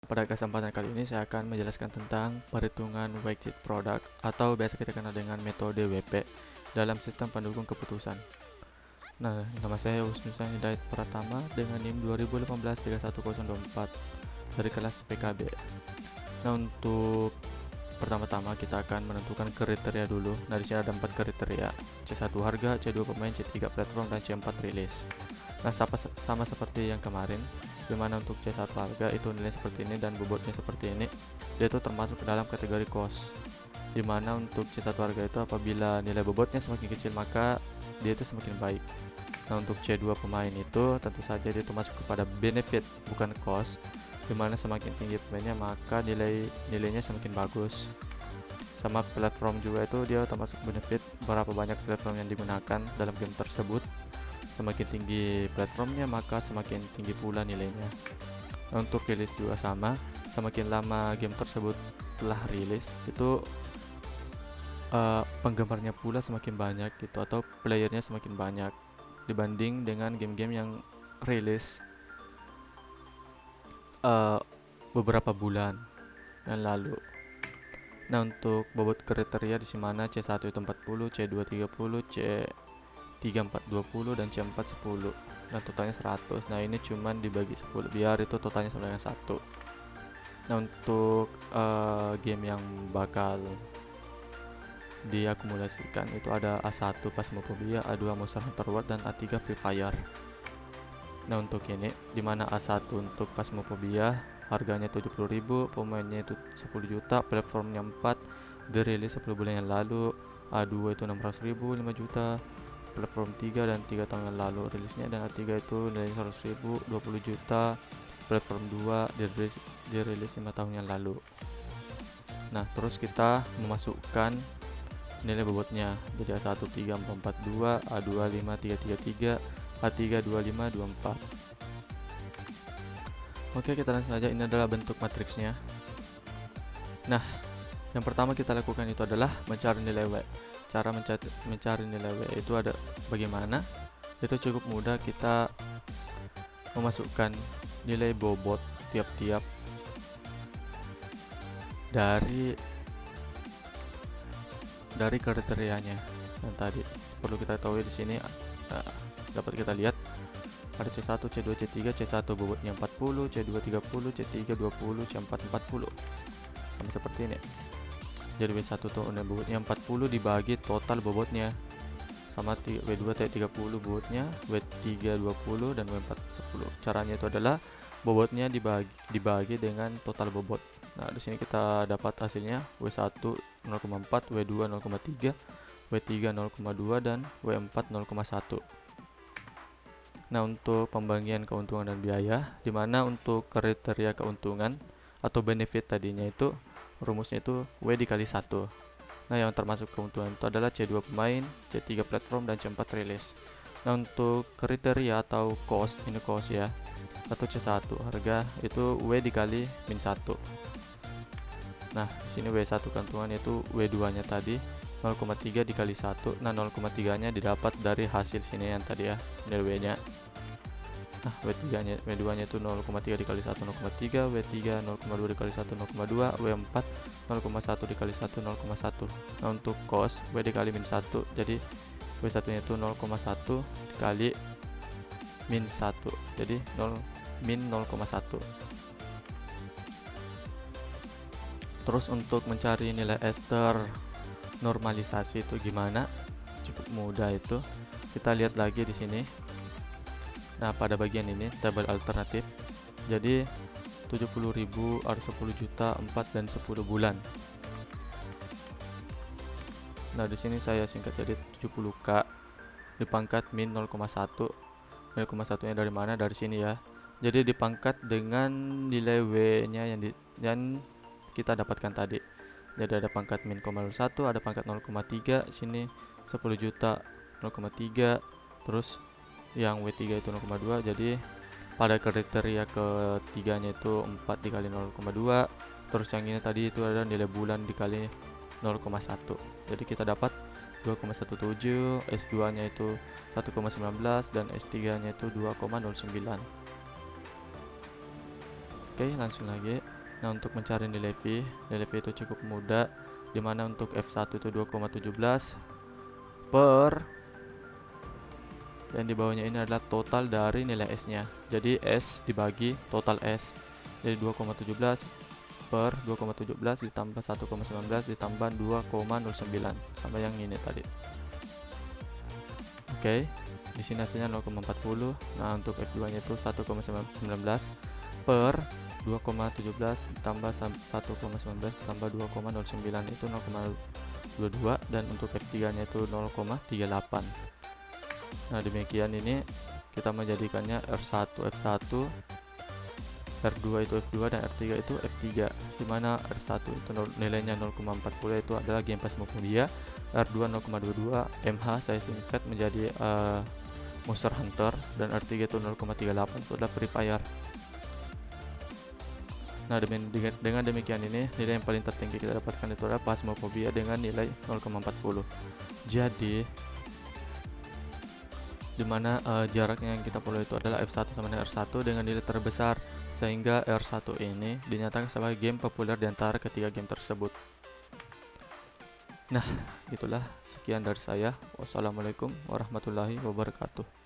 Pada kesempatan kali ini saya akan menjelaskan tentang perhitungan weighted product atau biasa kita kenal dengan metode WP dalam sistem pendukung keputusan. Nah, nama saya Husnusan Hidayat Pratama dengan NIM 2018-31024 dari kelas PKB. Nah, untuk pertama-tama kita akan menentukan kriteria dulu. Nah, di sini ada 4 kriteria: C1 harga, C2 pemain, C3 platform, dan C4 rilis. Nah, sama seperti yang kemarin, dimana untuk C1 harga itu nilai seperti ini dan bobotnya seperti ini, dia itu termasuk ke dalam kategori cost, dimana untuk C1 harga itu apabila nilai bobotnya semakin kecil maka dia itu semakin baik. Nah, untuk C2 pemain itu tentu saja dia itu masuk kepada benefit bukan cost, dimana semakin tinggi pemainnya maka nilainya semakin bagus. Sama platform juga itu dia termasuk benefit, berapa banyak platform yang digunakan dalam game tersebut. Semakin tinggi platformnya maka semakin tinggi pula nilainya. Untuk rilis juga sama, semakin lama game tersebut telah rilis itu penggemarnya pula semakin banyak gitu, atau playernya semakin banyak dibanding dengan game-game yang rilis beberapa bulan yang lalu. Nah, untuk bobot kriteria di mana C1 itu 40, C2 30, C3 420 dan C4 10. Nah, totalnya 100. Nah, ini cuman dibagi 10 biar itu totalnya sama dengan 1. Nah, untuk game yang bakal diakumulasikan itu ada A1 Phasmophobia, A2 Monster Hunter World, dan A3 Free Fire. Nah, untuk ini dimana A1 untuk Phasmophobia harganya 70.000, pemainnya itu 10 juta, platformnya 4, dirilis 10 bulan yang lalu. A2 itu 600.000, 5 juta, platform 3 dan 3 tahun yang lalu rilisnya, dan A3 itu nilainya 100.000, 20 juta, platform 2, dirilis 5 tahun yang lalu. Nah, terus kita memasukkan nilai bobotnya. Jadi A1 3442, A2 5333, A3 2524. Oke, kita langsung saja. Ini adalah bentuk matriksnya. Nah, yang pertama kita lakukan itu adalah mencari nilai W. Cara mencari nilai W itu ada bagaimana? Itu cukup mudah, kita memasukkan nilai bobot tiap-tiap dari kriterianya yang tadi. Perlu kita tahu di sini dapat kita lihat ada C1, C2, C3, C1 bobotnya 40, C2 30, C3 20, C4 40. Sama seperti ini. Jadi W1 tuh bobotnya 40 dibagi total bobotnya, sama W2 30 bobotnya, W3 20 dan W4 10. Caranya itu adalah bobotnya dibagi dengan total bobot. Nah, di sini kita dapat hasilnya W1 0,4, W2 0,3, W3 0,2 dan W4 0,1. Nah, untuk pembagian keuntungan dan biaya, dimana untuk kriteria keuntungan atau benefit tadinya itu rumusnya itu W dikali 1. Nah, yang termasuk keuntungan itu adalah C2 pemain, C3 platform, dan C4 rilis. Nah, untuk kriteria atau cost, ini cost ya, atau C1 harga itu W dikali min 1. Nah, di sini W1 keuntungan yaitu W2 nya tadi 0,3 dikali 1. Nah, 0,3 nya didapat dari hasil sini yang tadi ya, nilai W nya. Nah, W2 nya itu 0,3 dikali 1 0,3, W3 0,2 dikali 1 0,2, W4 0,1 dikali 1 0,1. Nah, untuk cost W dikali min 1, jadi W1 nya itu 0,1 dikali min 1, jadi min 0,1. Terus untuk mencari nilai ester normalisasi itu gimana? Cukup mudah itu. Kita lihat lagi di sini. Nah, pada bagian ini tabel alternatif. Jadi 70.000 ada 10 juta, 4 dan 10 bulan. Nah, di sini saya singkat jadi 70k dipangkat min 0,1. 0,1-nya dari mana? Dari sini ya. Jadi dipangkat dengan nilai W-nya yang kita dapatkan tadi. Jadi ada pangkat min 0,01, ada pangkat 0,3, sini 10 juta 0,3, terus yang W3 itu 0,2. jadi pada kriteria ketiganya itu 4 dikali 0,2, terus yang ini tadi itu ada nilai bulan dikali 0,1. jadi kita dapat 2,17, S2 nya itu 1,19 dan S3 nya itu 2,09. Oke, langsung lagi. Nah, untuk mencari nilai V itu cukup mudah, dimana untuk F1 itu 2,17 per, dan di bawahnya ini adalah total dari nilai S-nya. Jadi S dibagi total S. Jadi 2,17 per 2,17 ditambah 1,19 ditambah 2,09 sama yang ini tadi. Oke, di sini hasilnya 0,40. Nah, untuk F2 nya itu 1,19 per 2,17 ditambah 1,19 ditambah 2,09 itu 0,22, dan untuk F3 nya itu 0,38. Nah, demikian ini kita menjadikannya R1 F1, R2 itu F2, dan R3 itu F3, dimana R1 itu nilainya 0,40 itu adalah Game Pass Mobile, R2 0,22, MH saya singkat menjadi Monster Hunter, dan R3 itu 0,38 itu adalah Free Fire. Nah, dengan demikian ini nilai yang paling tertinggi kita dapatkan itu adalah Phasmophobia dengan nilai 0,40. Jadi dimana jaraknya yang kita perlu itu adalah F1 sama dengan R1 dengan nilai terbesar, sehingga R1 ini dinyatakan sebagai game populer di antara ketiga game tersebut. Nah, itulah sekian dari saya. Wassalamualaikum warahmatullahi wabarakatuh.